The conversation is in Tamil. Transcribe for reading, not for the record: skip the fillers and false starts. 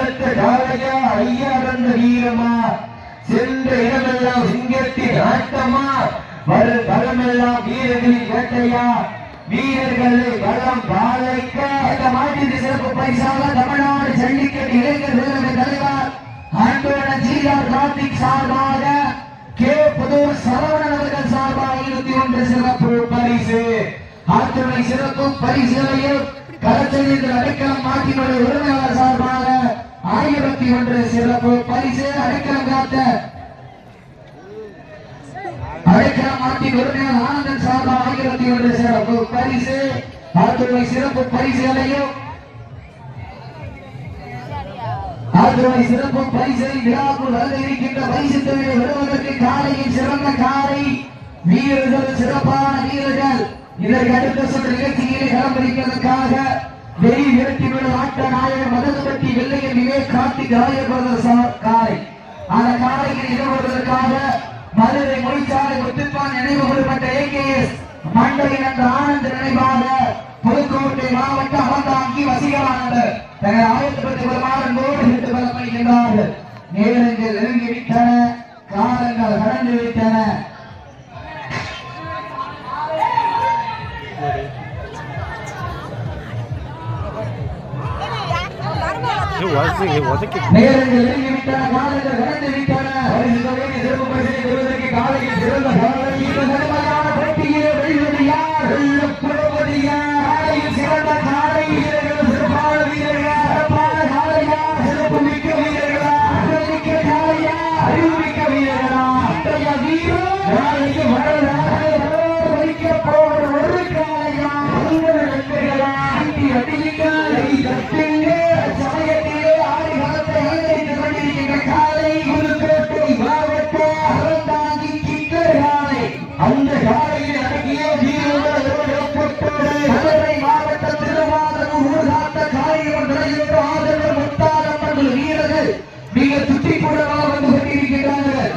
அடுத்த காலையா ஐயா வந்த வீரமா சென்ற இடமெல்லாம் சிங்கத்தின் ஆட்டமா வரும் களமெல்லாம் வீரர்களின் வேட்டையா வீரர்களை களம் பாலைக்க இந்த மாட்டிற்கு சிறப்பு பரிசாக தமிழ்நாடு ஜல்லிக்கட்டு இளைஞர் பேரவை தலைவர் ஆண்டோன ஜிஆர் கார்த்திக் சார்பாக கே புதூர் சரவணன் அவர்கள் சார்பாக 21 சிறப்பு பரிசு ஆத்துணை சிறப்பு பரிசுகளையும் களத்தில் அடைக்கலம் மாட்டினுடைய உரிமையாளர் சார்பாக 1001 சிறப்பு பரிசு அடைக்கலம் காத்த அடைக்கலம் மாட்டின் உரிமையாளர் ஆனந்தன் சார்பாக 1001 சிறப்பு பரிசு ஆத்துணை சிறப்பு பரிசுகளையும் ஆத்துணை சிறப்பு பரிசை விழாக்குள் வர இருக்கின்ற பரிசு தொகையை வருவதற்கு காலையில் சிறந்த காலை வீரர்கள் சிறப்பான வீரர்கள் இதற்கு அடுத்த சுற்று நிகழ்ச்சியிலே களம்பிடிப்பதற்காக வெறி விரட்டியுள்ள ஆட்ட நாயகர் மதகுபட்டி வெள்ளையர் விவேக் கார்த்திக் ராயபுரதர் காலை அந்த காலையில் இடம்பெறுவதற்காக மதுரை மொழிச்சாலை முத்துப்பான் நினைவு கூறப்பட்ட AKS மண்டையின் என்ற ஆனந்த் நினைவாக புதுக்கோட்டை மாவட்ட அவந்தாங்கி வசீகரானந்தர் தங்கள் ஆயத்தப்பட்டு வருமானோடு விட்டு வரப்படுகின்றார்கள். நேரங்கள் நெருங்கிவிட்டன, காலங்கள் கடந்து விட்டன. நேரங்கள் நெருங்கிவிட்டன, காலங்கள் கடந்து விட்டன. சிறப்பு பரிசை பெறுவதற்கு காலையில் சிறந்த போட்டியிலே வெல்வது யார்? வெல்லப்படுவது யார்? காலையில் சிறந்த காலை வீரர்கள், சிறப்பான வீரர்கள், சிறப்பான காலையா, சிறப்பு மிக்க வீரர்களா, மிக்க காலையா, அறிவுமிக்க வீரர்களா, அன்றைய வீரர் நாளைக்கு வைக்கப்போற ஒரு காலையா, வெற்றிகளா, அடியுங்கள், சமயத்திலே ஆறு காலத்தை அலங்கரித்துக் கொண்டிருக்கின்ற காலை புதுக்கோட்டை மாவட்ட அறந்தாங்கி கிக்கர் காலை. அந்த காலையில் அடங்கிய வீரர்கள் மதுரை மாவட்டம் திருவாரூர் ஊர்காட்ட காலையில் நடைபெற்ற ஆதரவு முத்தாளம் வீரர்கள் மிக துட்டிப்புடமாக வந்து கொண்டிருக்கிறார்கள்.